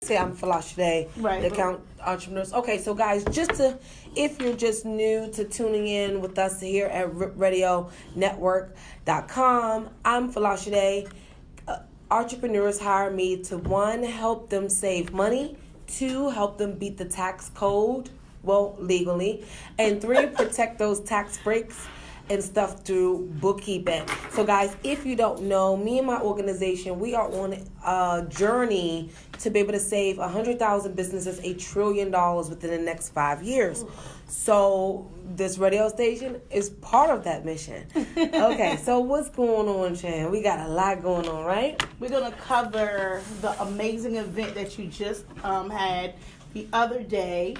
Say I'm Folasade, the account entrepreneurs. Okay, so guys, if you're just new to tuning in with us here at RipRadioNetwork.com, I'm Folasade. Entrepreneurs hire me to 1, help them save money, 2, help them beat the tax code, legally, and 3, protect those tax breaks and stuff through bookkeeping. So guys, if you don't know, me and my organization, we are on a journey to be able to save 100,000 businesses $1 trillion within the next 5 years. So this radio station is part of that mission. Okay, so what's going on, Chan? We got a lot going on, right? We're going to cover the amazing event that you just had the other day,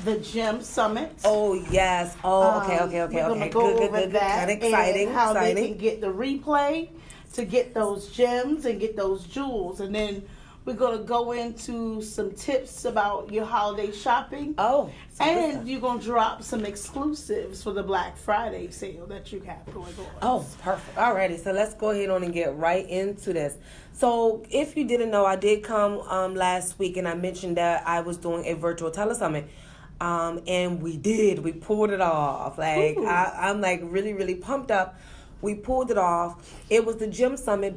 the GemSummit. Oh, yes. Oh, okay. We're going to go over that Kind of exciting. And how they can get the replay to get those gems and get those jewels. And then we're going to go into some tips about your holiday shopping. Oh. And you're going to drop some exclusives for the Black Friday sale that you have going on. Oh, perfect. Alrighty, so let's go ahead on and get right into this. So if you didn't know, I did come last week and I mentioned that I was doing a virtual telesummit. And we pulled it off. Like, I'm like really, really pumped up. We pulled it off. It was the GemSummit.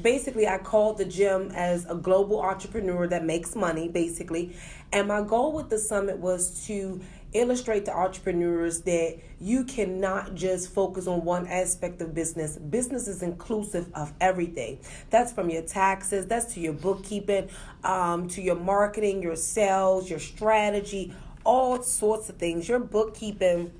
Basically, I called the gym as a global entrepreneur that makes money, basically. And my goal with the summit was to illustrate to entrepreneurs that you cannot just focus on one aspect of business. Business is inclusive of everything. That's from your taxes, that's to your bookkeeping, to your marketing, your sales, your strategy, all sorts of things. Your bookkeeping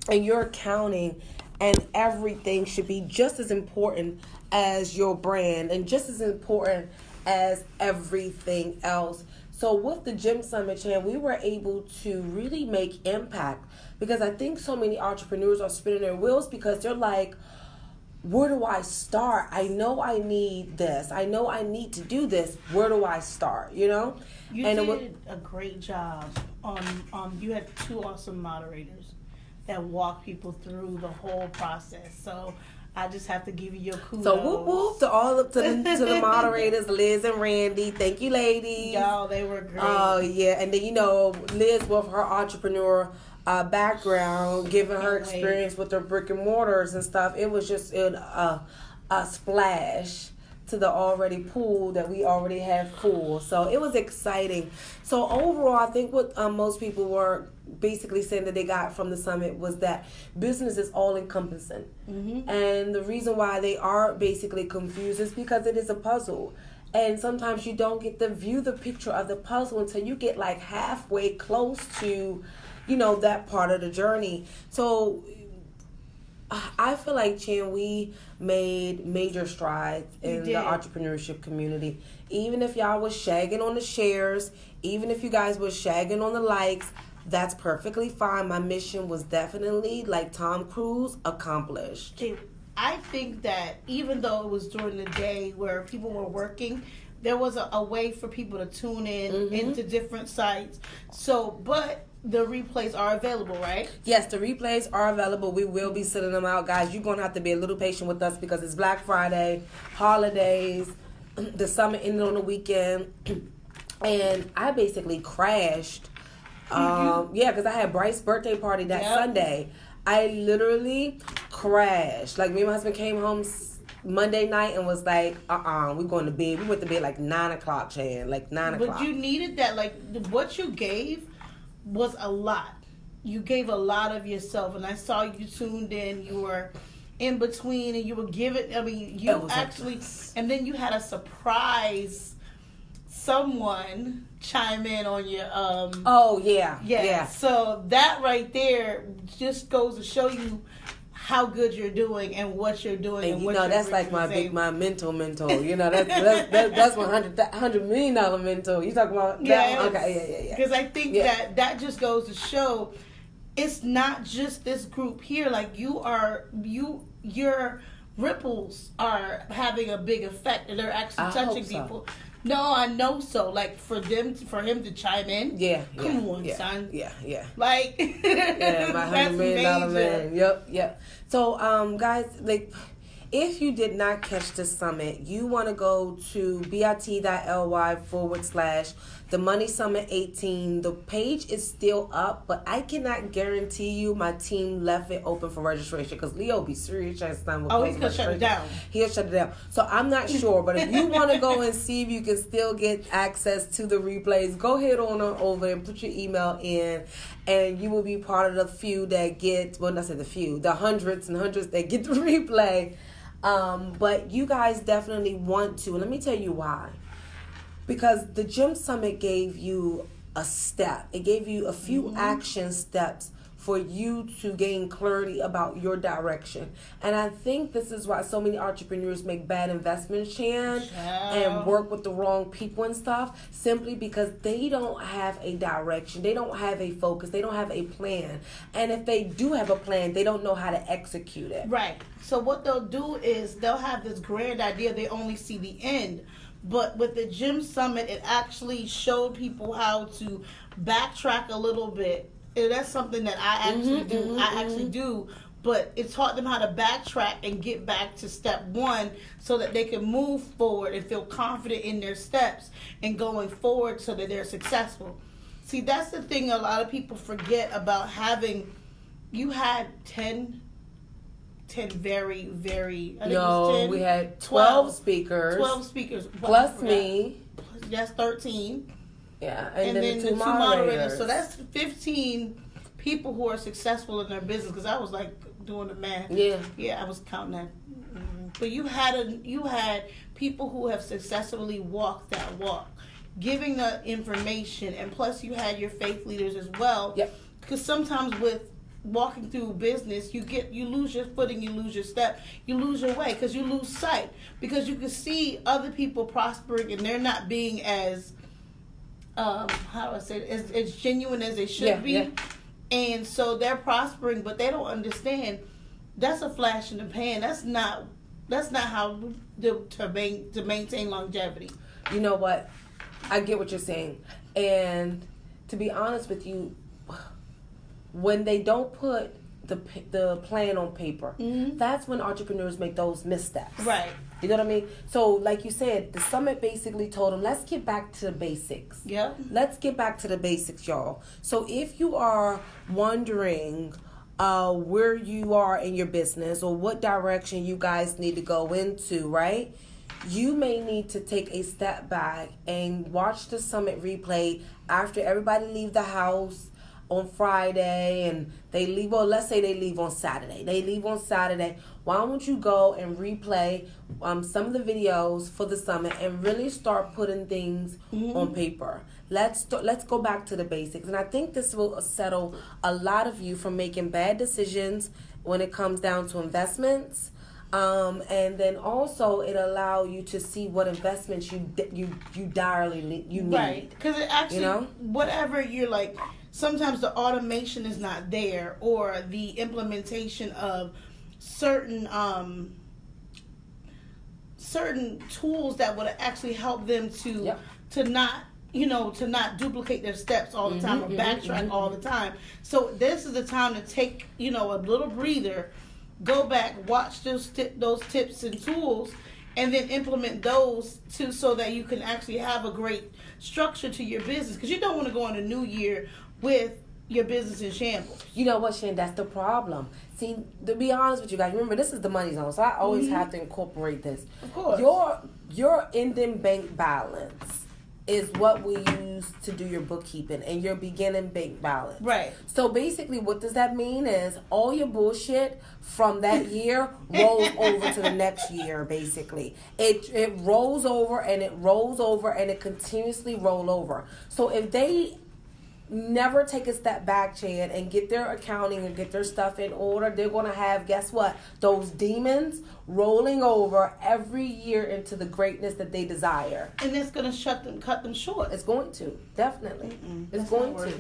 and your accounting and everything should be just as important as your brand and just as important as everything else. So with the GemSummit, Chan, we were able to really make impact because I think so many entrepreneurs are spinning their wheels because they're like, where do I start? I know I need this. I know I need to do this. Where do I start? You know? You did a great job on you had 2 awesome moderators that walk people through the whole process. So I just have to give you your kudos. So whoop whoop to all to the moderators, Liz and Randy. Thank you, ladies. Y'all, they were great. Oh yeah, and then Liz with her entrepreneur background, giving her experience with her brick and mortars and stuff. It was just a splash to the already pool that we already had full. So it was exciting. So overall, I think what most people were basically saying that they got from the summit was that business is all encompassing. Mm-hmm. And the reason why they are basically confused is because it is a puzzle. And sometimes you don't get to view the picture of the puzzle until you get like halfway close to, that part of the journey. So I feel like, Chan, we made major strides in the entrepreneurship community. Even if y'all was shagging on the shares, even if you guys was shagging on the likes, that's perfectly fine. My mission was definitely, like Tom Cruise, accomplished. I think that even though it was during the day where people were working, there was a way for people to tune in into different sites. But the replays are available, right? Yes, the replays are available. We will be sending them out, guys. You're going to have to be a little patient with us because it's Black Friday, holidays, the summit ended on the weekend, and I basically crashed. Because I had Bryce's birthday party that Sunday. I literally crashed. Like, me and my husband came home Monday night and was like, we're going to bed. We went to bed like 9 o'clock, Chan. Like 9 o'clock. But you needed that. Like, what you gave was a lot. You gave a lot of yourself, and I saw you tuned in. You were in between, and you were giving. I mean, you actually, and then you had a surprise. Someone chime in on your yeah. So that right there just goes to show you how good you're doing and what you're doing. And that's like my mental. That's $100 million mental. You talking about that one? Okay, yeah. Because I think that just goes to show it's not just this group here. Like your ripples are having a big effect, and they're actually touching people. No, I know so. Like, for him to chime in. Come on, son. Yeah. Like, my $100 million man. Yep. So, guys, like, If you did not catch the summit, you want to go to bit.ly/the Money Summit 18. The page is still up, but I cannot guarantee you my team left it open for registration because Leo be serious trying to sign with he's going to shut it down. He'll shut it down. So I'm not sure, but if you want to go and see if you can still get access to the replays, go ahead on over and put your email in, and you will be part of the few that get, well, not say the few, the hundreds and hundreds that get the replay. But you guys definitely want to. And let me tell you why. Because the Gem Summit gave you a step. It gave you a few action steps for you to gain clarity about your direction. And I think this is why so many entrepreneurs make bad investments, Chan, and work with the wrong people and stuff, simply because they don't have a direction. They don't have a focus. They don't have a plan. And if they do have a plan, they don't know how to execute it. Right. So what they'll do is they'll have this grand idea. They only see the end. But with the Gem Summit, it actually showed people how to backtrack a little bit. And that's something that I actually do. But it taught them how to backtrack and get back to step one so that they can move forward and feel confident in their steps and going forward so that they're successful. See, that's the thing a lot of people forget about having. You had 10 very, very... we had 12 speakers. 12 speakers. Plus me. That's 13. Yeah, and then the two moderators. So that's 15 people who are successful in their business. Because I was like doing the math. Yeah, I was counting that. But you had people who have successfully walked that walk, giving the information, and plus you had your faith leaders as well. Yep. Because sometimes with walking through business, you lose your footing, you lose your step, you lose your way because you lose sight. Because you can see other people prospering and they're not being as how do I say it, as genuine as they should be. Yeah. And so they're prospering, but they don't understand that's a flash in the pan. That's not how to maintain longevity. You know what? I get what you're saying. And to be honest with you, when they don't put the plan on paper, that's when entrepreneurs make those missteps. Right. You know what I mean? So, like you said, the summit basically told them, let's get back to the basics. Yeah. Let's get back to the basics, y'all. So, if you are wondering where you are in your business or what direction you guys need to go into, right? You may need to take a step back and watch the summit replay after everybody leave the house on Friday and they leave, or let's say they leave on Saturday. They leave on Saturday. Why don't you go and replay some of the videos for the summit and really start putting things on paper. Let's go back to the basics. And I think this will settle a lot of you from making bad decisions when it comes down to investments. And then also it allow you to see what investments you direly need. Right, because it actually, whatever you're like, sometimes the automation is not there, or the implementation of certain tools that would actually help them to not duplicate their steps all the time or backtrack all the time. So this is the time to take a little breather. Go back, watch those tips and tools, and then implement those so that you can actually have a great structure to your business. Because you don't want to go in a new year with your business in shambles. You know what, Shane? That's the problem. See, to be honest with you guys, remember this is the money zone, so I always have to incorporate this. Of course. Your ending bank balance is what we use to do your bookkeeping and your beginning bank balance. Right. So basically what does that mean is all your bullshit from that year rolls over to the next year, basically. It rolls over and it rolls over and it continuously roll over. So if they never take a step back, Chad, and get their accounting and get their stuff in order, they're going to have, guess what? Those demons rolling over every year into the greatness that they desire. And it's going to cut them short. It's going to, definitely. It's going to.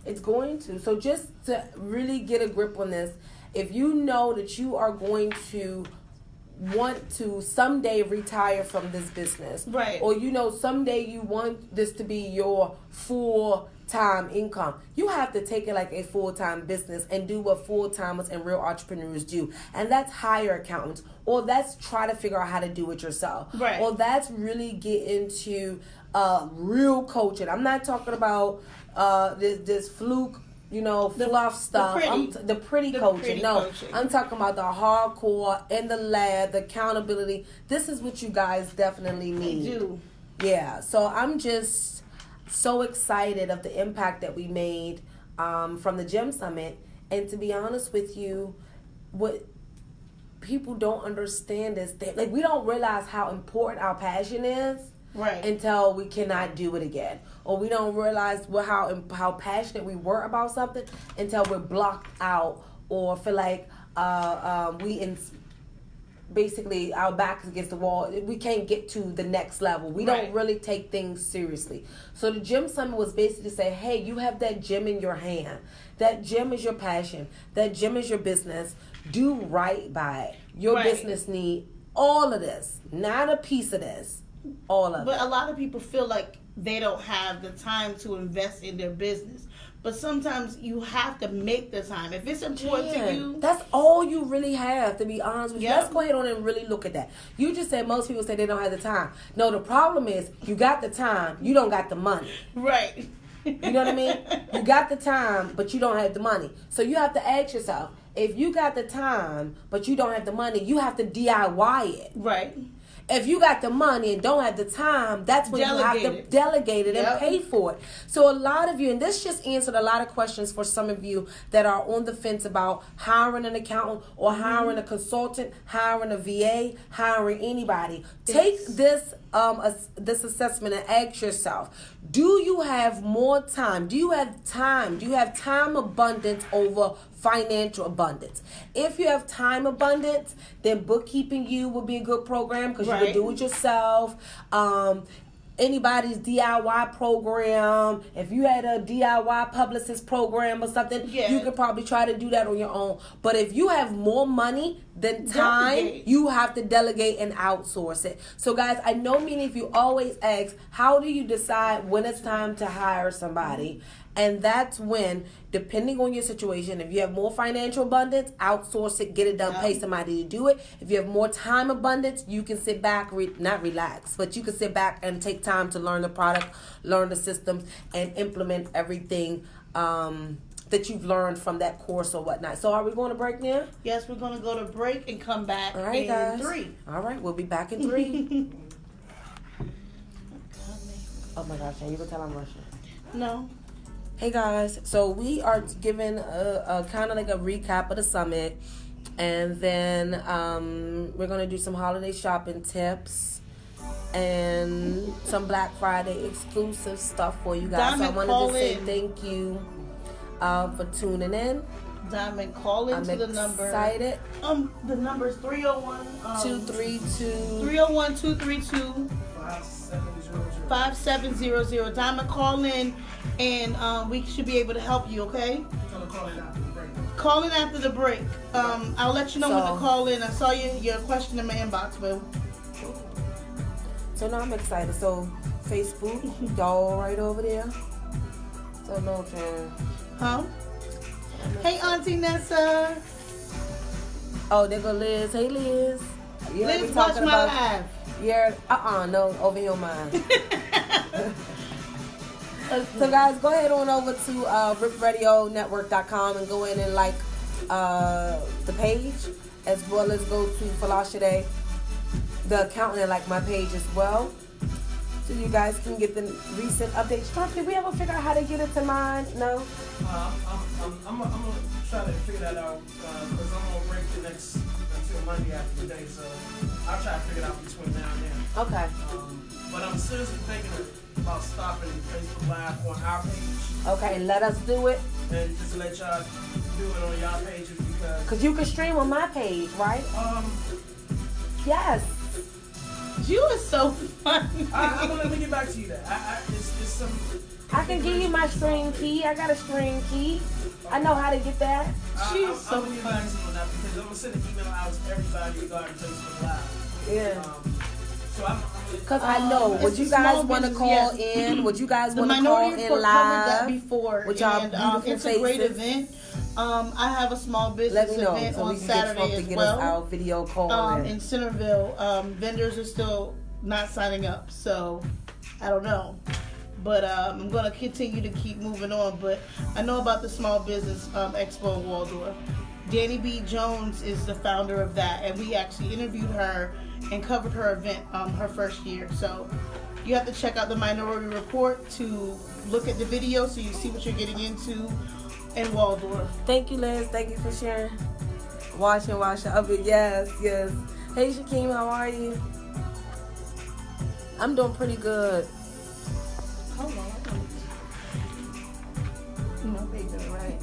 It's going to. So just to really get a grip on this, if you know that you are going to want to someday retire from this business, right, or someday you want this to be your full time income. You have to take it like a full-time business and do what full-timers and real entrepreneurs do. And that's hire accountants, or that's try to figure out how to do it yourself. Right. Or that's really get into real coaching. I'm not talking about this fluke, fluff stuff. The pretty coaching. I'm talking about the hardcore in the lab, the accountability. This is what you guys definitely need. They do. Yeah. So I'm just so excited of the impact that we made from the GemSummit. And to be honest with you, what people don't understand is that we don't realize how important our passion is. Right. Until we cannot do it again, or we don't realize how passionate we were about something until we're blocked out, or feel like basically our backs against the wall. We can't get to the next level. We don't really take things seriously. So the GemSummit was basically to say, hey, you have that gem in your hand. That gem is your passion. That gem is your business. Do right by it. Your business need all of this, not a piece of this. All of it. But a lot of people feel like they don't have the time to invest in their business. But sometimes you have to make the time. If it's important to you. That's all you really have, to be honest with you. Yep. Let's go ahead on and really look at that. You just said most people say they don't have the time. No, the problem is you got the time, you don't got the money. Right. You know what I mean? You got the time, but you don't have the money. So you have to ask yourself, if you got the time, but you don't have the money, you have to DIY it. Right. If you got the money and don't have the time, that's when you have to delegate it and pay for it. So a lot of you, and this just answered a lot of questions for some of you that are on the fence about hiring an accountant or hiring a consultant, hiring a VA, hiring anybody. Take this assessment and ask yourself, do you have more time? Do you have time? Do you have time abundance over financial abundance? If you have time abundance, then Bookkeeping You would be a good program because you can do it yourself. Anybody's DIY program, if you had a DIY publicist program or something, you could probably try to do that on your own. But if you have more money than time, you have to delegate and outsource it. So guys, I know many of you always ask, how do you decide when it's time to hire somebody? And that's when, depending on your situation, if you have more financial abundance, outsource it, get it done, pay somebody to do it. If you have more time abundance, you can sit back, not relax, but you can sit back and take time to learn the product, learn the systems, and implement everything that you've learned from that course or whatnot. So are we going to break now? Yes, we're going to go to break and come back in guys. 3. All right, we'll be back in 3. Oh my gosh, you can tell I'm rushing. No. Hey guys, so we are giving a kind of like a recap of the summit, and then we're going to do some holiday shopping tips and some Black Friday exclusive stuff for you guys. Diamond, so I wanted to say thank you for tuning in. Diamond, call into the number. I'm excited. The number is 301 232 5700. Diamond, call in, and we should be able to help you. Okay. Call in after the break. I'll let you know when to call in. I saw your question in my inbox, boo. So now I'm excited. So Facebook, y'all right over there. So no fan. Huh? Hey, Auntie Nessa. Oh, there go Liz. Hey, Liz. Liz, watch my live. Yeah, no, over here mine. So guys, go ahead on over to ripradionetwork.com and go in and like the page, as well as go to Folasade, the account, and like my page as well, so you guys can get the recent updates. Trump, did we ever figure out how to get it to mine? No? I'm gonna try to figure that out because I'm gonna break the next until Monday after the day, so I'll try to figure it out between now and then. Okay. But I'm seriously thinking about stopping Facebook Live on our page. Okay, let us do it. And just let y'all do it on y'all pages because you can stream on my page, right? Yes. You are so funny. I'm gonna let me get back to you there. It's some. I can give you my stream key. I got a stream key. I know how to get that. She's so funny. I'm gonna get back to you on that because I'm gonna send an email out to everybody regarding Facebook Live. Yeah. So I'm Because I know, would it's you a guys small want to business, call yes. in? Would you guys The want to call Minority in Report covered that live? before, With y'all and beautiful it's a great faces? event. I have a small Let business me know event so we on can get Saturday Trump to as get us well. our video call In Centerville, vendors are still not signing up, so I don't know. But I'm going to continue to keep moving on. But I know about the Small Business Expo in Waldorf. Danny B. Jones is the founder of that, and we actually interviewed her and covered her event her first year. So you have to check out the Minority Report to look at the video so you see what you're getting into in Waldorf. Thank you, Liz. Thank you for sharing. Washing up. Yes. Hey, Shakeem, how are you? I'm doing pretty good. Hold on. You know they do, right?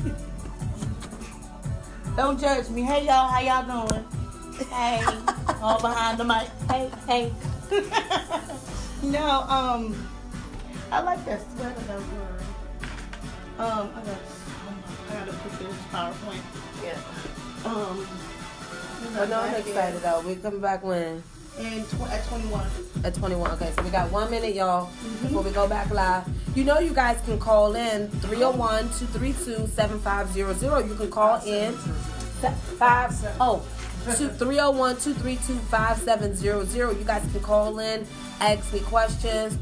Don't judge me. Hey, y'all. How y'all doing? Hey. All behind the mic. Hey. No, I like that sweater though, girl. I gotta put this PowerPoint. Yeah. But no, I'm excited though. We're coming back when? At 21. At 21. Okay, so we got 1 minute, y'all, before we go back live. You know you guys can call in 301-232-7500. You can call in 301-232-5700. You guys can call in, ask me questions.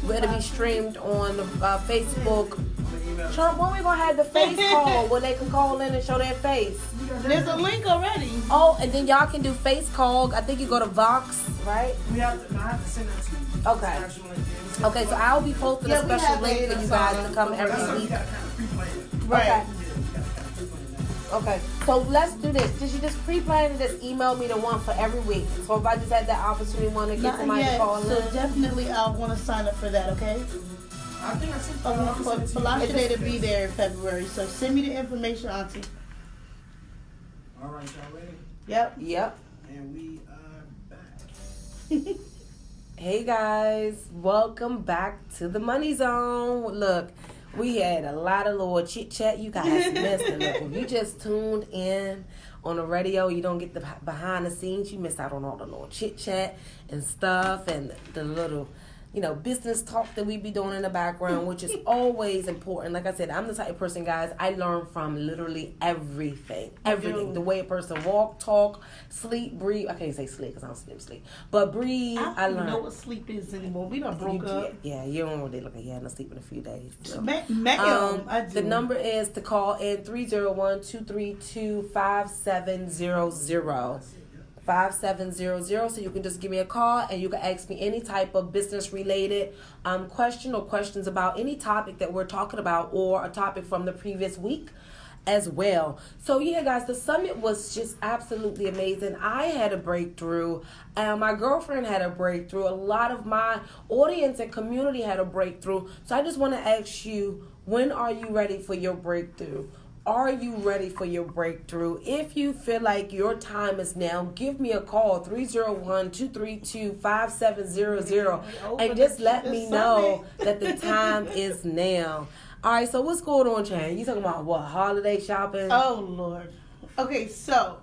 We're going to be streamed on Facebook. Trump, when we going to have the face call where they can call in and show their face? There's a link already. Oh, and then y'all can do face call. I think you go to Vox, right? I have to send that to you. Okay. Okay, so I'll be posting a special link for you guys to come every week. Right. Okay, so let's do this. Did you just pre-plan and just email me the one for every week? So if I just had that opportunity, want to get somebody to call in? So definitely I'll want to sign up for that, okay? I think I sent Folasade to be there in February, so send me the information, Auntie. All right, y'all ready? Yep. And we are back. Hey guys, welcome back to the Money Zone. Look, we had a lot of little chit chat. You guys missed it. Look, if you just tuned in on the radio, you don't get the behind the scenes. You miss out on all the little chit chat and stuff and the little, business talk that we be doing in the background, which is always important. Like I said, I'm the type of person, guys, I learn from literally everything. Everything. The way a person walk, talk, sleep, breathe. I can't say sleep because I don't sleep. But breathe, I I don't learn. know what sleep is anymore. We done broke up. Yeah, you don't really look like you haven't sleep in a few days. So. I do. The number is to call in 301-232-5700. 5700, so you can just give me a call and you can ask me any type of business related question or questions about any topic that we're talking about or a topic from the previous week as well. So yeah, guys, the summit was just absolutely amazing. I had a breakthrough, and my girlfriend had a breakthrough. A lot of my audience and community had a breakthrough. So I just want to ask you, when are you ready for your breakthrough? Are you ready for your breakthrough? If you feel like your time is now, give me a call, 301-232-5700, and just let me know that the time is now. All right, so what's going on, Chan? You talking about what, holiday shopping? Oh, Lord. Okay, so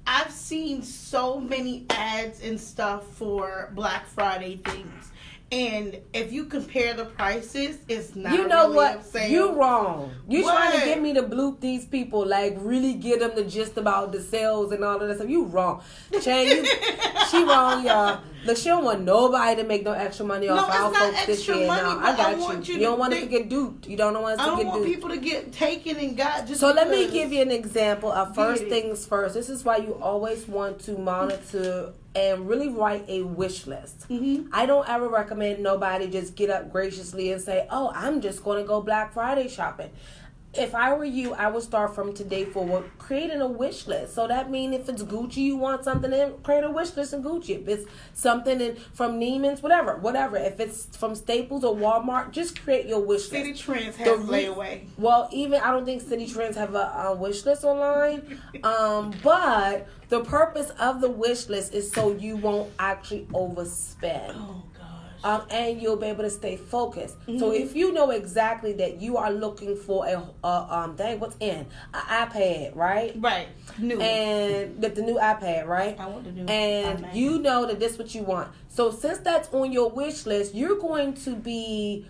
I've seen so many ads and stuff for Black Friday things. And if you compare the prices, it's not. You know really what? upsale. You wrong. You What? trying to get me to bloop these people, like really get them the gist about the sales and all of that stuff. You wrong. Chan, she wrong, y'all. Look, she don't want nobody to make no extra money off our folks this year. Money, Now, I got you. You don't want us to think, get duped. You don't want us I to don't get want duped. people to get taken and got just. So let me because. give you an example of first things first. This is why you always want to monitor and really write a wish list. Mm-hmm. I don't ever recommend nobody just get up graciously and say, oh, I'm just going to go Black Friday shopping. If I were you, I would start from today forward creating a wish list. So that means if it's Gucci, you want something, then create a wish list in Gucci. If it's something from Neiman's, whatever. If it's from Staples or Walmart, just create your wish list. City Trends has layaway. Well, even I don't think City Trends have a wish list online. But the purpose of the wish list is so you won't actually overspend. Oh gosh. and you'll be able to stay focused. So if you know exactly that you are looking for an iPad, right? Right. New. And the new iPad, right? I want the new and iPad. You know that this is what you want. So since that's on your wish list, you're going to be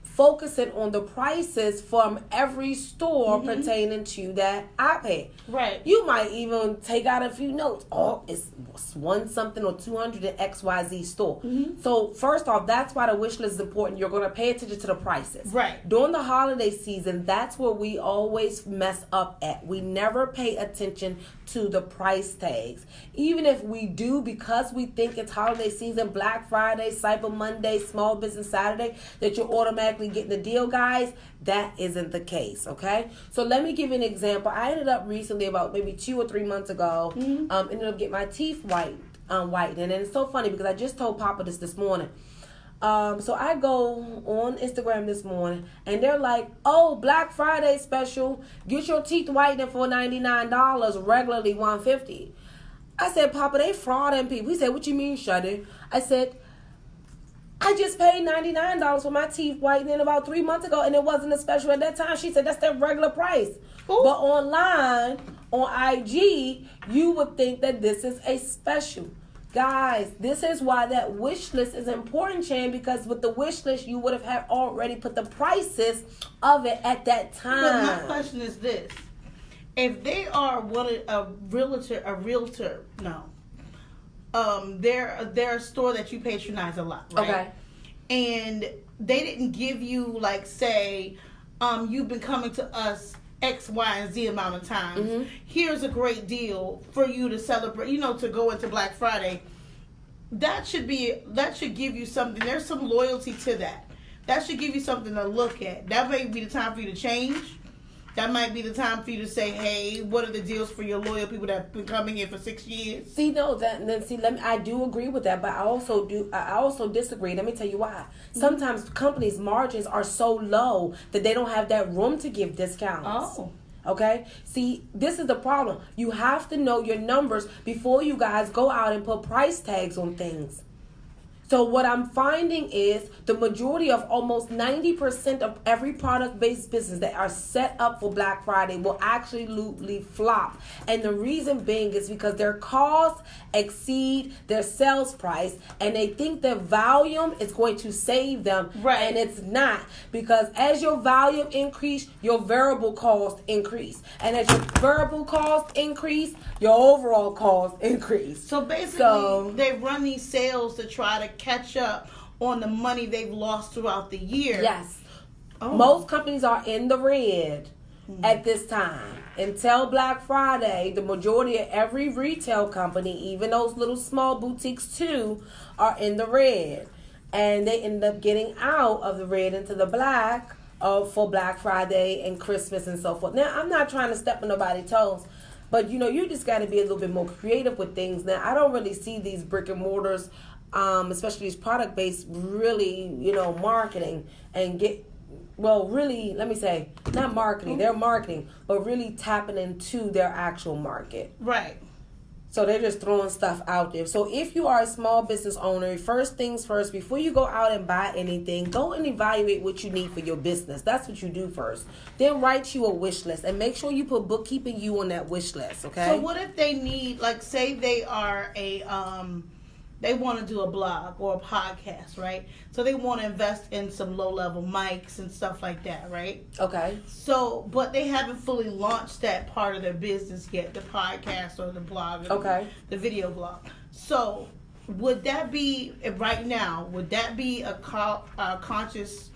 focusing on the prices from every store pertaining to that iPad. Right. You might even take out a few notes. Oh, it's one something or 200 at XYZ store. So first off, that's why the wish list is important. You're going to pay attention to the prices. Right. During the holiday season, that's where we always mess up at. We never pay attention to the price tags. Even if we do, because we think it's holiday season, Black Friday, Cyber Monday, Small Business Saturday, that you're automatically getting the deal, guys, that isn't the case, okay? So let me give you an example. I ended up recently, about maybe 2 or 3 months ago, ended up getting my teeth whitened. And it's so funny because I just told Papa this morning. So I go on Instagram this morning and they're like, oh, Black Friday special, get your teeth whitened for $99, regularly $150. I said, Papa, they frauding people. He said, what you mean, Shuddy? I said, I just paid $99 for my teeth whitening about 3 months ago, and it wasn't a special at that time. She said that's their regular price. Ooh. But online, on IG, you would think that this is a special. Guys, this is why that wish list is important, Chan, because with the wish list, you would have had already put the prices of it at that time. But my question is this. If they are a realtor, no. They're a store that you patronize a lot, right? Okay. And they didn't give you, like, say, you've been coming to us X, Y, and Z amount of times. Here's a great deal for you to celebrate, to go into Black Friday. That should give you something. There's some loyalty to that. That should give you something to look at. That may be the time for you to change. That might be the time for you to say, hey, what are the deals for your loyal people that have been coming here for 6 years? I do agree with that, but I also disagree. Let me tell you why. Sometimes companies' margins are so low that they don't have that room to give discounts. Oh. Okay? See, this is the problem. You have to know your numbers before you guys go out and put price tags on things. So what I'm finding is the majority of almost 90% of every product-based business that are set up for Black Friday will absolutely flop. And the reason being is because their costs exceed their sales price and they think their volume is going to save them. Right. And it's not. Because as your volume increase, your variable cost increase. And as your variable cost increase, your overall cost increase. So basically, they run these sales to try to catch up on the money they've lost throughout the year. Yes. Oh. Most companies are in the red at this time. Until Black Friday, the majority of every retail company, even those little small boutiques too, are in the red. And they end up getting out of the red into the black for Black Friday and Christmas and so forth. Now, I'm not trying to step on nobody's toes, but you just got to be a little bit more creative with things. Now, I don't really see these brick and mortars, especially these product-based, really, marketing and let me say, not marketing, they're marketing, but really tapping into their actual market. Right. So they're just throwing stuff out there. So if you are a small business owner, first things first, before you go out and buy anything, go and evaluate what you need for your business. That's what you do first. Then write you a wish list and make sure you put bookkeeping you on that wish list, okay? So what if they need, like, say they are they want to do a blog or a podcast, right? So they want to invest in some low-level mics and stuff like that, right? Okay. So, but they haven't fully launched that part of their business yet, the podcast or the blog or the video blog. So, would that be, right now, a conscious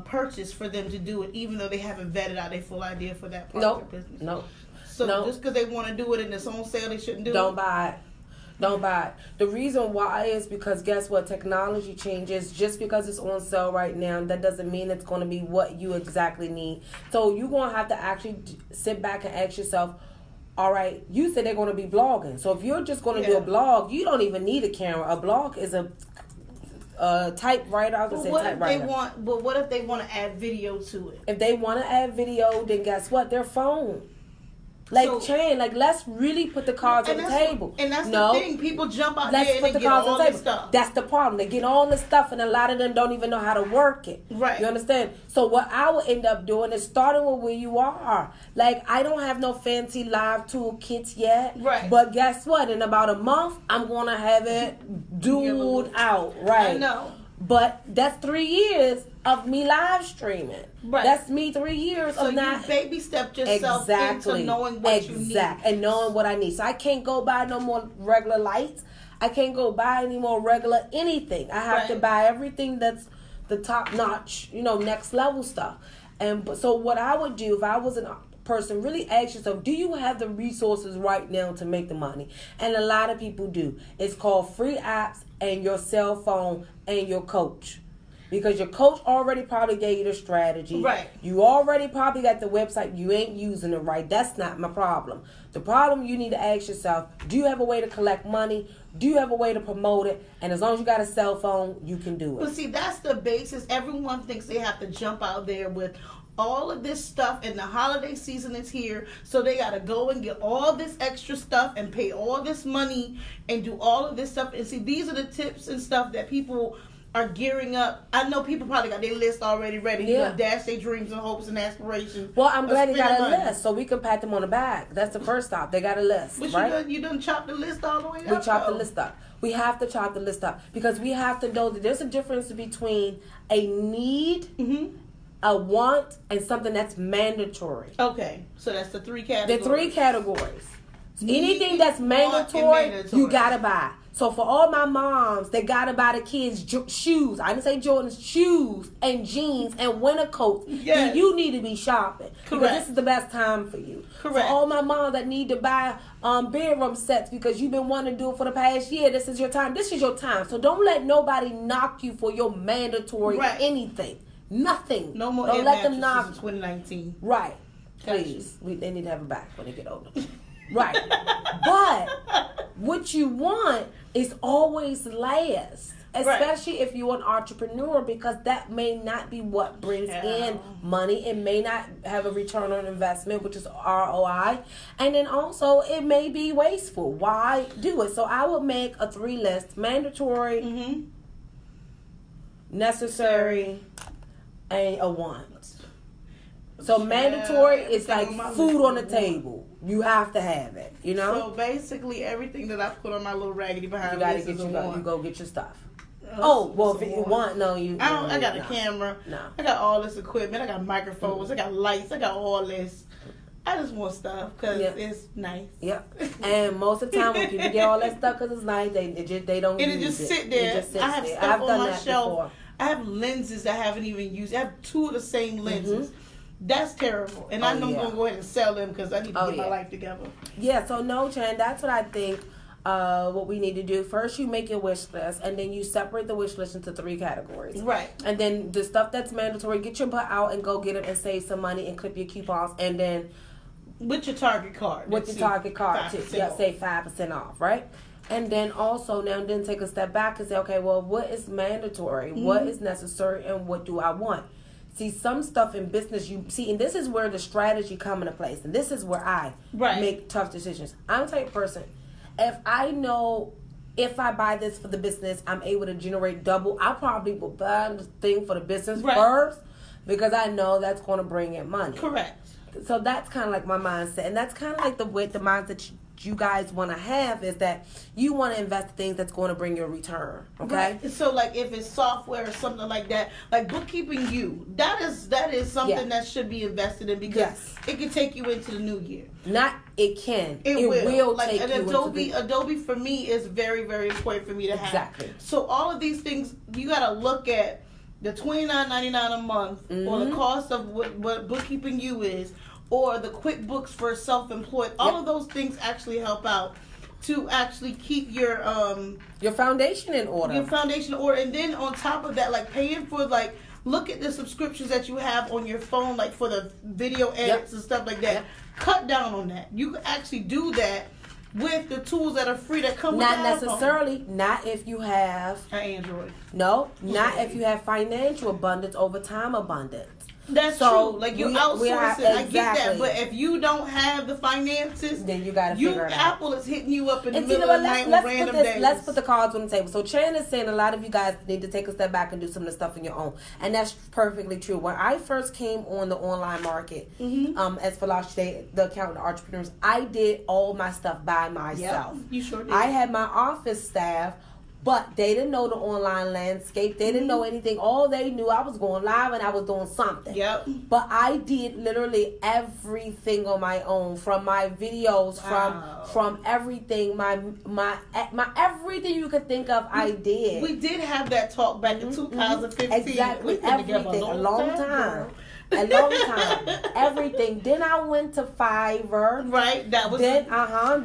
purchase for them to do it, even though they haven't vetted out their full idea for that part of their business? No. So, just because they want to do it in its own sale, they shouldn't do it? Don't buy it. Don't buy it. The reason why is because guess what? Technology changes. Just because it's on sale right now, that doesn't mean it's going to be what you exactly need. So you're going to have to actually sit back and ask yourself, all right, you said they're going to be blogging. So if you're just going to do a blog, you don't even need a camera. A blog is a typewriter. I was going to say typewriter. But what if they want to add video to it? If they want to add video, then guess what? Their phone. Like, let's really put the cards on the table. And that's the thing. People jump out there and they get all this stuff. That's the problem. They get all this stuff, and a lot of them don't even know how to work it. Right. You understand? So what I will end up doing is starting with where you are. Like, I don't have no fancy live toolkits yet. Right. But guess what? In about a month, I'm going to have it dueled out. Right. I know. But that's 3 years of me live streaming. Right. That's me 3 years of not... So you baby step yourself into knowing what you need. And knowing what I need. So I can't go buy no more regular lights. I can't go buy any more regular anything. I have to buy everything that's the top notch, next level stuff. And so what I would do if I was a person, really ask yourself, do you have the resources right now to make the money? And a lot of people do. It's called free apps and your cell phone and your coach. Because your coach already probably gave you the strategy. Right. You already probably got the website. You ain't using it right. That's not my problem. The problem you need to ask yourself, do you have a way to collect money? Do you have a way to promote it? And as long as you got a cell phone, you can do it. But see, that's the basis. Everyone thinks they have to jump out there with all of this stuff, and the holiday season is here, so they got to go and get all this extra stuff and pay all this money and do all of this stuff. And see, these are the tips and stuff that people are gearing up. I know people probably got their list already ready. Yeah. Dash their dreams and hopes and aspirations. Well, I'm glad they got a list, so we can pat them on the back. That's the first stop. They got a list, but right? you done chopped the list all the way up. We chopped the list up. We have to chop the list up because we have to know that there's a difference between a need, a want, and something that's mandatory. Okay, so that's the 3 categories. The 3 categories. Need, anything that's mandatory, you gotta buy. So for all my moms, they gotta buy the kids shoes. I didn't say Jordans, shoes and jeans and winter coats. Yes. Then you need to be shopping. Correct. Because this is the best time for you. Correct. For all my moms that need to buy bedroom sets because you've been wanting to do it for the past year, this is your time. This is your time. So don't let nobody knock you for your mandatory anything. Nothing. No more. Don't let them knock in 2019. Right. Please. They need to have a back when they get older. Right. But what you want is always last. Especially if you're an entrepreneur, because that may not be what brings in money. It may not have a return on investment, which is ROI. And then also it may be wasteful. Why do it? So I would make a 3 list: mandatory, necessary, and a want. So mandatory is like food on the table. You have to have it, So basically everything that I put on my little raggedy behind you go get your stuff. If you want, I got a camera. No. I got all this equipment. I got microphones. I got lights. I got all this. I just want stuff because it's nice. Yep. And most of the time when people get all that stuff because it's nice, they don't use it. And it just sit there. I have stuff on my shelf. Before. I have lenses I haven't even used. I have 2 of the same lenses. That's terrible. And I know I'm going to go ahead and sell them because I need to get my life together. Yeah, so Chan, that's what I think what we need to do. First, you make your wish list, and then you separate the wish list into 3 categories. Right. And then the stuff that's mandatory, get your butt out and go get it and save some money and clip your coupons. And then... with your Target card. With your Target card, too. Yeah, say 5% off, right? And then also then take a step back and say, okay, well, what is mandatory? What is necessary? And what do I want? See, some stuff in business, and this is where the strategy come into place. And this is where I make tough decisions. I'm the type of person, if I know if I buy this for the business, I'm able to generate double, I probably will buy the thing for the business first because I know that's going to bring in money. Correct. So that's kind of like my mindset. And that's kind of like the mindset you guys want to have, is that you want to invest in things that's going to bring you a return. Okay. Right. So like if it's software or something like that, like bookkeeping, that is something that should be invested in because it can take you into the new year. It will like take an you Adobe for me is very, very important for me to have. Exactly. So all of these things you got to look at the $29.99 a month or the cost of what bookkeeping is, or the QuickBooks for self-employed. All of those things actually help out to actually keep your foundation in order. And then on top of that, like paying for look at the subscriptions that you have on your phone, like for the video edits and stuff like that. Yep. Cut down on that. You can actually do that with the tools that are free that come with the Not necessarily. Not if you have an Android. No, not if you have financial abundance over time abundance. That's So true. Like you we outsource it. I get that. exactly. But if you don't have the finances, then you gotta figure it out. Apple is hitting you up in the And you middle know of what? the night Let's on put random this. days. Let's put the cards on the table. So Chan is saying a lot of you guys need to take a step back and do some of the stuff on your own, and that's perfectly true. When I first came on the online market, as Folasade, the accountant entrepreneurs, I did all my stuff by myself. Yep, you sure did. I had my office staff. But they didn't know the online landscape. They didn't know anything. All they knew, I was going live and I was doing something. Yep. But I did literally everything on my own, from my videos, from everything, my everything you could think of, I did. We did have that talk back in 2015. Exactly, We've been together everything, a long time. A long time. Everything. Then I went to Fiverr. Right. That was then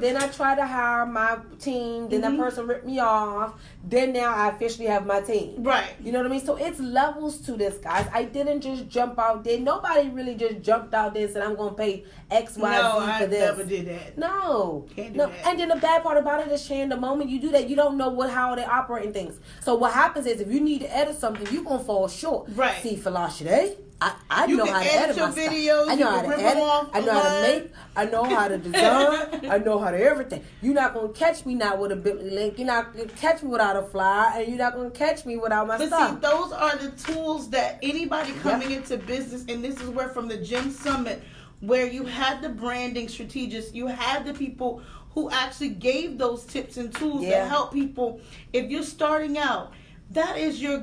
Then I tried to hire my team. Then that person ripped me off. Then now I officially have my team. Right. You know what I mean? So it's levels to this, guys. I didn't just jump out there. Nobody really just jumped out there and said, I'm gonna pay X, Y, Z for this. No, I never did that. No. Can't do no. that. And then the bad part about it is, Shan, the moment you do that, you don't know how they're operating things. So what happens is, if you need to edit something, you're gonna fall short. Right. See, Folasade, I know how to edit your my videos, stuff. I know how to edit. I know how to make. I know how to design. I know how to everything. You're not gonna catch me now with a Bitly link. You're not gonna catch me without a flyer, and you're not gonna catch me without my stuff. See, those are the tools that anybody coming into business, and this is where from the GemSummit, where you had the branding strategists, you had the people who actually gave those tips and tools that help people. If you're starting out, that is your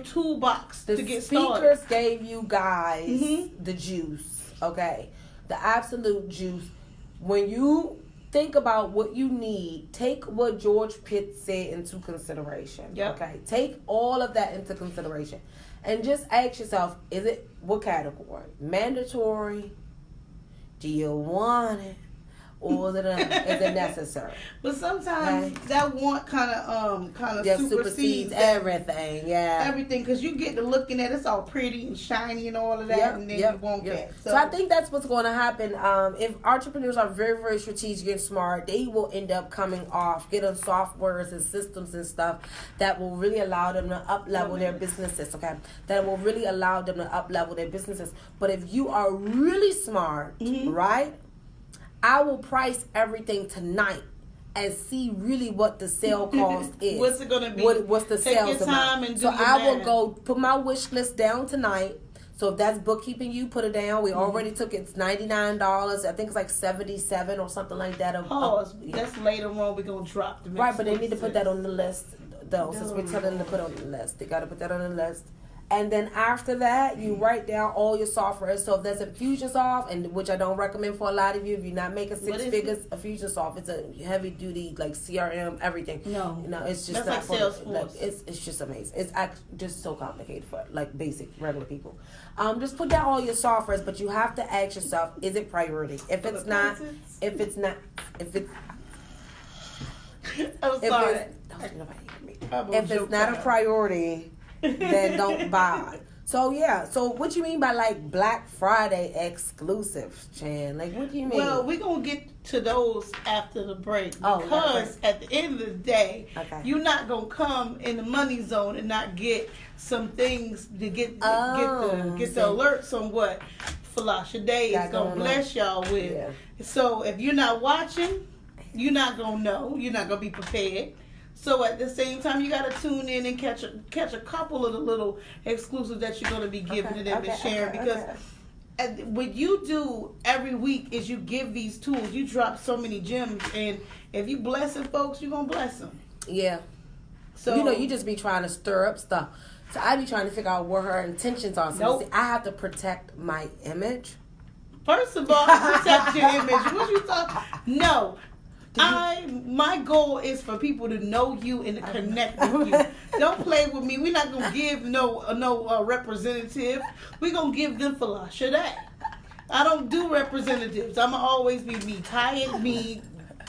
toolbox to get started. The speakers gave you guys the juice, okay? The absolute juice. When you think about what you need, take what George Pitt said into consideration. Yep. Okay? Take all of that into consideration. And just ask yourself, is it what category? Mandatory? Do you want it? Or is it necessary? But sometimes that want kind of supersedes everything. Yeah, everything, because you get to looking at it's all pretty and shiny and all of that, and then you want that. So I think that's what's going to happen. If entrepreneurs are very, very strategic and smart, they will end up coming off, getting softwares and systems and stuff that will really allow them to up-level their businesses. Okay, that will really allow them to up-level their businesses. But if you are really smart, right? I will price everything tonight and see really what the sale cost is. What's it gonna be? What's the sales amount? And so I will go put my wish list down tonight. So if that's bookkeeping, you put it down. We already took it. It's $99. I think it's like $77 or something like that. That's later on. We're gonna drop the right, but they need to put that on the list though. Since we're telling them to put it on the list, they got to put that on the list. And then after that, you write down all your software. So if there's Infusionsoft, and which I don't recommend for a lot of you, if you're not making six figures, Infusionsoft, it's a heavy duty like CRM, everything. No, it's just that's not like for Salesforce. It's just amazing. It's just so complicated for like basic regular people. Just put down all your softwares, but you have to ask yourself: is it priority? If it's not, I'm sorry. If it's not a priority, then don't buy. So what you mean by like Black Friday exclusives, Chan? Like, what do you mean? Well, we're gonna get to those after the break, because at the end of the day, you're not gonna come in the money zone and not get some things to get the alerts on what Folasade is gonna bless y'all with. Yeah. So if you're not watching, you're not gonna know. You're not gonna be prepared. So at the same time, you got to tune in and catch a couple of the little exclusives that you're going to be giving to them and sharing. Because what you do every week is you give these tools. You drop so many gems. And if you blessing folks, you're going to bless them. Yeah. So you just be trying to stir up stuff. So I be trying to figure out what her intentions are. So I have to protect my image. First of all, protect your image. What you thought? No. My goal is for people to know you and to connect with you. Don't play with me. We're not gonna give no representative. We're gonna give them Folasade. I don't do representatives. I'ma always be me. Tired me,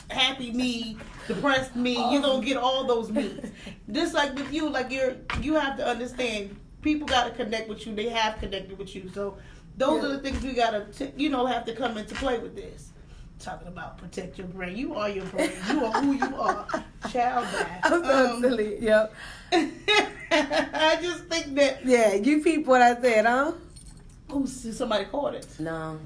happy me, depressed me. You're gonna get all those me's. Just like with you, like you have to understand. People gotta connect with you. They have connected with you. So those are the things we gotta have to come into play with this. Talking about protect your brain. You are your brain. You are who you are. Child back. I'm so silly. Yep. I just think that. Yeah, you peep what I said, huh? Oh, see, somebody caught it. No.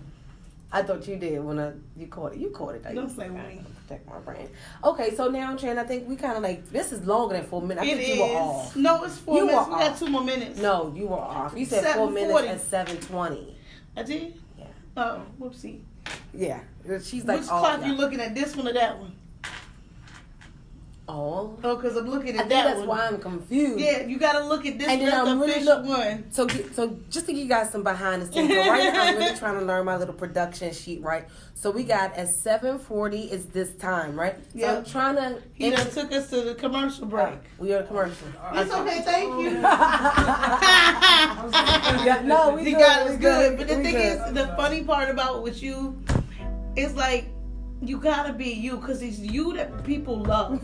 I thought you did when you caught it. You caught it. Don't play with me. Protect my brand. Okay, so now, Tran, I think we kind of like, this is longer than 4 minutes. I think you were off. No, it's 4 You minutes. were We got off. 2 more minutes. No, you were off. You said 4 minutes 7:40. at 7:20. I did? Yeah. Oh, whoopsie. Yeah. She's like, Which clock you looking at, this one or that one? Oh. Oh, because I'm looking I at think that that's one. why I'm confused. Yeah, you got to look at this And one. then That's I'm the really official one. So just to give you guys some behind the scenes, so right now I'm really trying to learn my little production sheet, right? So we got at 7:40 is this time, right? So Yeah. I'm trying to. He done took us to the commercial break. We are a commercial. It's okay, thank you. Yeah, no, we You good, got we it, good. But the we thing good. is, the funny part about with you is like, you gotta be you, because it's you that people love.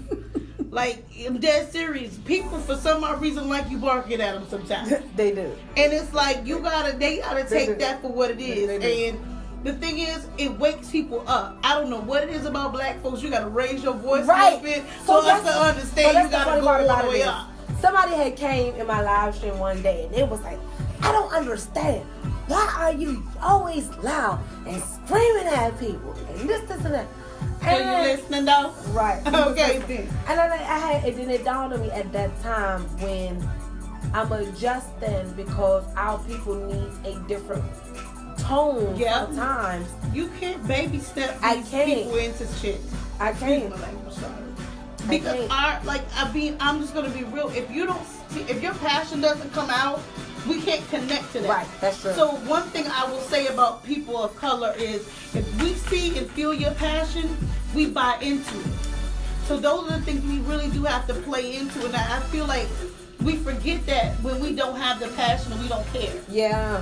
Like, I'm dead serious. People, for some odd reason, like you barking at them sometimes. They do. And it's like, they gotta They take do. that for what it is. They do. And the thing is, it wakes people up. I don't know what it is about black folks. You gotta raise your voice Right. a little bit for us to understand. that's You the gotta funny go part all about the it way is, up. somebody had came in my live stream one day and it was like, I don't understand. Why are you always loud and screaming at people and this and that? Are you listening though? Right. Okay, then. And then it dawned on me at that time when I'm adjusting because our people need a different tone Yeah. sometimes. You can't baby step I these can't. people into shit. I Excuse can't. my language, sorry. I Because can't. I'm just gonna be real. If you don't see, if your passion doesn't come out, we can't connect to that. Right, that's true. So one thing I will say about people of color is, if we see and feel your passion, we buy into it. So those are the things we really do have to play into, and I feel like we forget that when we don't have the passion and we don't care. Yeah.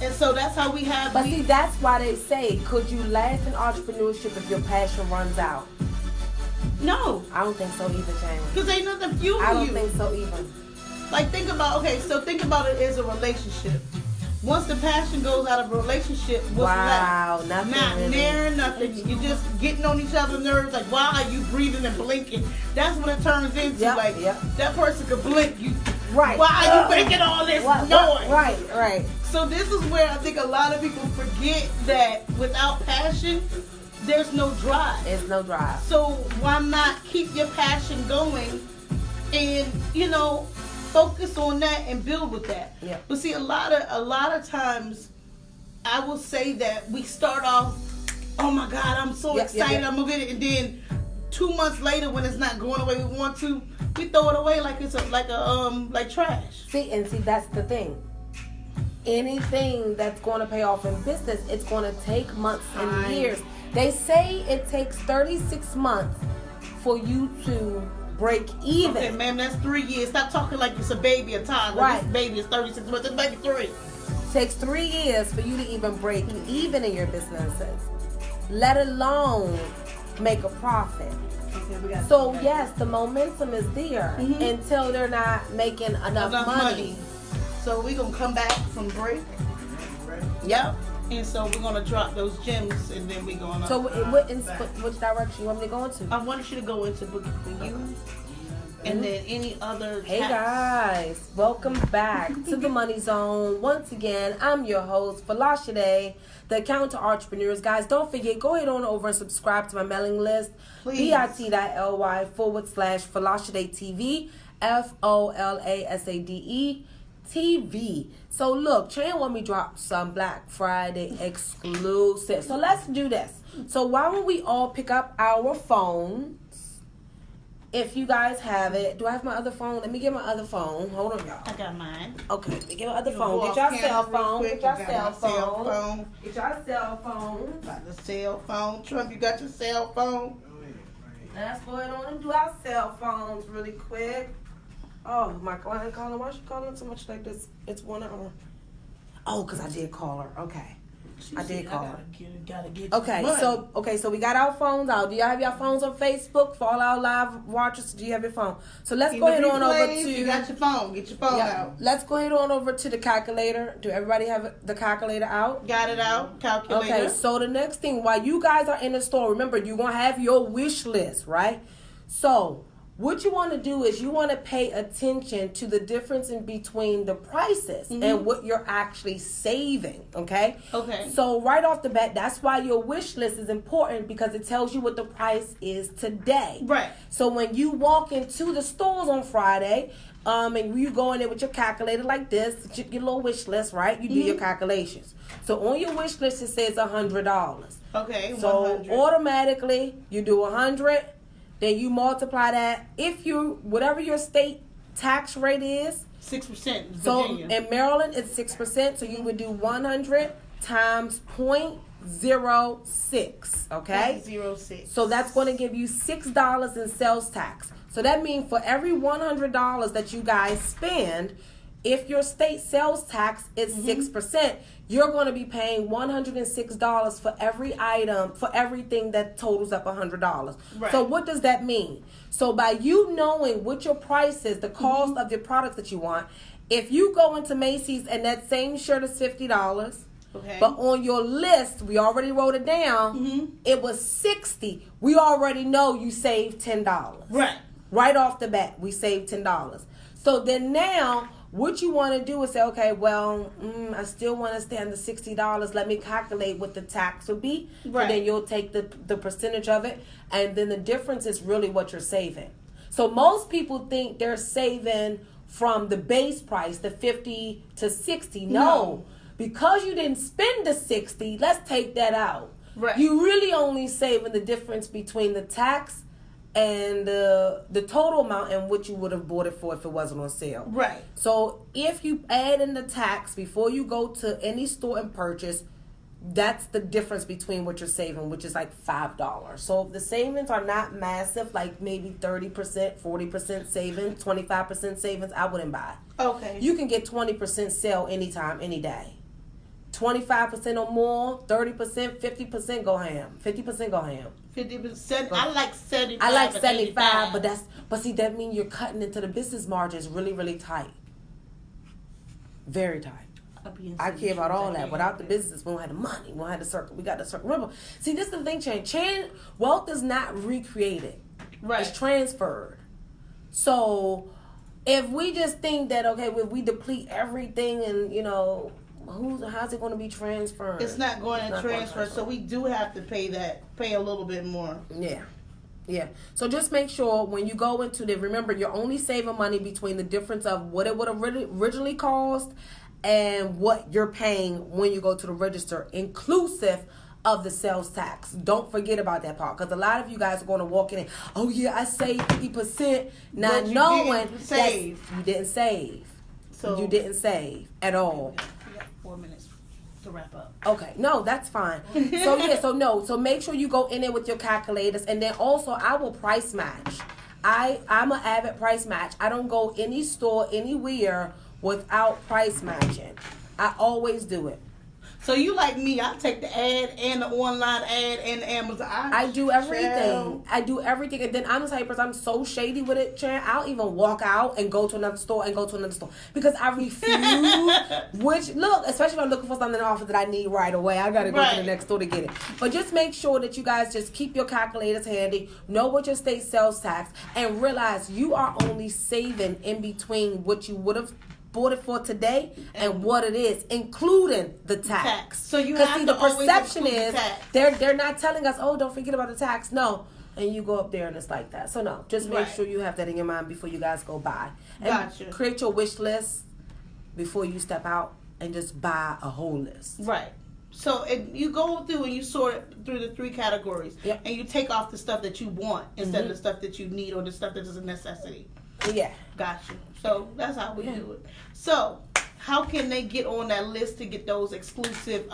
And so that's how we have. But see, that's why they say, could you last in entrepreneurship if your passion runs out? No, I don't think so either, James. because ain't nothing fueling I don't you. think so either. Like, think about it as a relationship. Once the passion goes out of a relationship, what's Wow, left? nothing Not really. near nothing. You're just getting on each other's nerves. Like, why are you breathing and blinking? That's what it turns into. Yep, Like, yep. that person could blink. You, Right. why are you making all this noise? Right. So this is where I think a lot of people forget that without passion, there's no drive. It's no drive. So why not keep your passion going and, focus on that and build with that? Yeah. But see, a lot of times I will say that we start off, oh my God, I'm so excited, I'm gonna get it, and then 2 months later when it's not going the way we want to, we throw it away like it's like trash. See, that's the thing. Anything that's going to pay off in business, it's going to take months and Time. years. They say it takes 36 months for you to break even. Okay, ma'am, that's 3 years. Stop talking like it's a baby a time. Like Right. this baby is 36 months. This baby 3. Takes 3 years for you to even break even in your businesses, let alone make a profit. Okay, we got So yes, the momentum is there until they're not making enough money. So we're gonna come back from break. Yep. And so we're gonna drop those gems, and then we're gonna. So which direction you want me to go into? I wanted you to go into Booking for You, and then any other. Hey tax- guys, welcome back to the Money Zone. Once again, I'm your host, Folasade, the accountant to entrepreneurs. Guys, don't forget, go ahead on over and subscribe to my mailing list. Please. bit.ly/Folasade TV, FOLASADE TV. So look, Chan want me to drop some Black Friday exclusive. So let's do this. So why don't we all pick up our phones? If you guys have it. Do I have my other phone? Let me get my other phone. Hold on, y'all. I got mine. Okay, let me get my other You phone. go Get off your camera cell real phone. quick. Get your You got cell my cell phone. phone. Get your cell phone. Got the cell phone. Trump, you got your cell phone. Let's go ahead on and do our cell phones really quick. Oh, my client calling. Why is she calling so much like this? It's 1 hour. Oh, because I did call her. Okay. I did call her. Gotta get Okay, so we got our phones out. Do y'all have your phones on Facebook for all our live watchers? Do you have your phone? So let's go ahead on over to. You got your phone. Get your phone Yeah, out. let's go ahead on over to the calculator. Do everybody have the calculator out? Got it out. Calculator. Okay, so the next thing, while you guys are in the store, remember, you're going to have your wish list, right? So what you want to do is you want to pay attention to the difference in between the prices and what you're actually saving, okay? Okay. So right off the bat, that's why your wish list is important, because it tells you what the price is today. Right. So when you walk into the stores on Friday, and you go in there with your calculator like this, your little wish list, right? You do your calculations. So on your wish list, it says $100. Okay, So 100. automatically, you do 100, then you multiply that. Whatever your state tax rate is. 6% in So Virginia. in Maryland, it's 6%. So you would do 100 times 0.06, okay? 0.06. So that's going to give you $6 in sales tax. So that means for every $100 that you guys spend, if your state sales tax is 6%, you're going to be paying $106 for every item, for everything that totals up $100. Right. So what does that mean? So by you knowing what your price is, the cost of your products that you want, if you go into Macy's and that same shirt is $50, Okay. but on your list, we already wrote it down, it was $60, we already know you saved $10. Right. Right off the bat, we saved $10. So then now, what you want to do is say, okay, well, I still want to stay under $60. Let me calculate what the tax would be. Right. So then you'll take the percentage of it, and then the difference is really what you're saving. So most people think they're saving from the base price, the 50 to 60. No. Because you didn't spend the 60, let's take that out. Right. You really only saving the difference between the tax and the total amount and what you would have bought it for if it wasn't on sale. Right. So if you add in the tax before you go to any store and purchase, that's the difference between what you're saving, which is like $5. So if the savings are not massive, like maybe 30%, 40% savings, 25% savings, I wouldn't buy. Okay. You can get 20% sale anytime, any day. 25% or more, 30%, 50% go ham. 50% go ham. 50%. I like 75. I like and 75, 85. but see, that means you're cutting into the business margins really, really tight. Very tight. I care about all that. Without the business, we don't have the money. We don't have the circle. We got the circle. Remember, see, this is the thing, wealth is not recreated. Right. It's transferred. So if we just think that, okay, if we deplete everything and, how's it going to be transferred? It's not going It's to not gonna transfer, so we do have to pay a little bit more. Yeah. So just make sure when you go into remember, you're only saving money between the difference of what it would have originally cost and what you're paying when you go to the register, inclusive of the sales tax. Don't forget about that part, because a lot of you guys are going to walk in and, oh yeah, I saved 50%, not knowing that you didn't save. So you didn't save at all. We got 4 minutes to wrap up. Okay, no, that's fine. So make sure you go in there with your calculators, and then also I will price match. I'm an avid price match. I don't go any store anywhere without price matching. I always do it. So you like me, I take the ad and the online ad and the Amazon. I do everything. I do everything. And then I'm the type of person, I'm so shady with it, Chan. I'll even walk out and go to another store because I refuse. Especially if I'm looking for something in the office that I need right away, I got to go to the next store to get it. But just make sure that you guys just keep your calculators handy, know what your state sales tax, and realize you are only saving in between what you would have bought it for today and what it is, including the tax. So you have the to always perception include is the tax. they're not telling us, oh, don't forget about the tax. No, and you go up there and it's like that. So no, just make sure you have that in your mind before you guys go buy. And Gotcha. Create your wish list before you step out and just buy a whole list. Right. So if you go through and you sort it through the 3 categories, and you take off the stuff that you want instead of the stuff that you need or the stuff that is a necessity. Yeah. Gotcha. So that's how we do it. So how can they get on that list to get those exclusive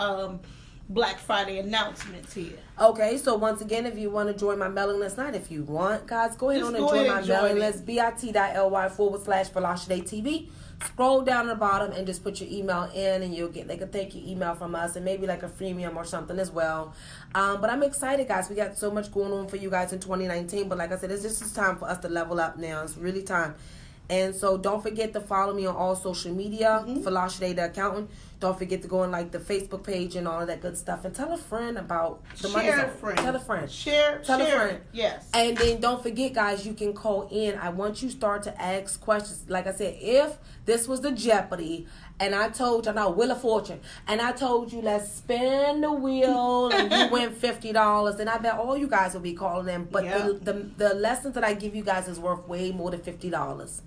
Black Friday announcements here? Okay, so once again, if you want to join my mailing list, not if you want, guys, go ahead and join my mailing list, bit.ly/Folasade TV. Scroll down to the bottom and just put your email in, and you'll get like a thank you email from us, and maybe like a freemium or something as well. But I'm excited, guys. We got so much going on for you guys in 2019. But like I said, it's just time for us to level up now. It's really time. And so don't forget to follow me on all social media, Folasade the Accountant. Don't forget to go on like the Facebook page and all of that good stuff. And tell a friend about the Money Zone. Tell a friend. Tell a friend. Yes. And then don't forget, guys, you can call in. I want you to start to ask questions. Like I said, if this was the Jeopardy, and I told you, Wheel of Fortune, and I told you, let's spin the wheel, and you win $50, then I bet all you guys will be calling in. But the lessons that I give you guys is worth way more than $50.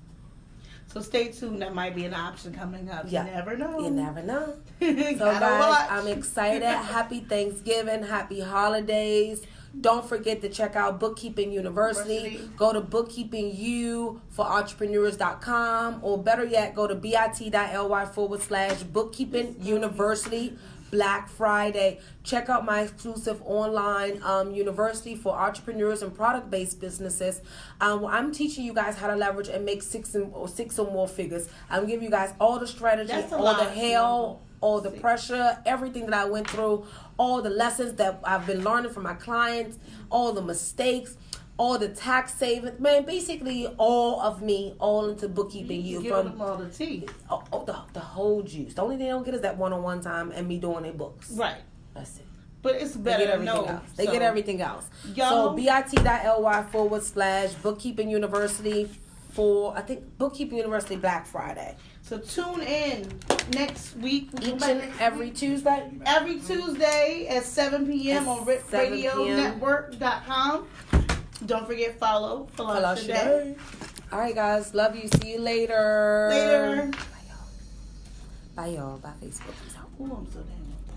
So stay tuned. That might be an option coming up. Yeah. You never know. You never know. So guys, I'm excited. Happy Thanksgiving. Happy holidays. Don't forget to check out Bookkeeping University. Go to bookkeepinguforentrepreneurs.com, or better yet, go to bit.ly/Bookkeeping University. Black Friday. Check out my exclusive online university for entrepreneurs and product-based businesses. I'm teaching you guys how to leverage and make six or more figures. I'm giving you guys all the strategy, all the hell, all the pressure, everything that I went through, all the lessons that I've been learning from my clients, all the mistakes, all the tax savings, man, basically all of me, all into bookkeeping. You give them all the tea. The whole juice. The only thing they don't get is that one-on-one time and me doing their books. Right. That's it. But it's better to know. They get everything else. Y'all, so bit.ly/Bookkeeping University for, I think, Bookkeeping University Black Friday. So tune in next week. Each and every Tuesday? Every Tuesday at 7 p.m. on RadioNetwork.com. Don't forget, follow Folasade. All right, guys. Love you. See you later. Later. Bye, y'all. Bye, Facebook. Oh, I'm so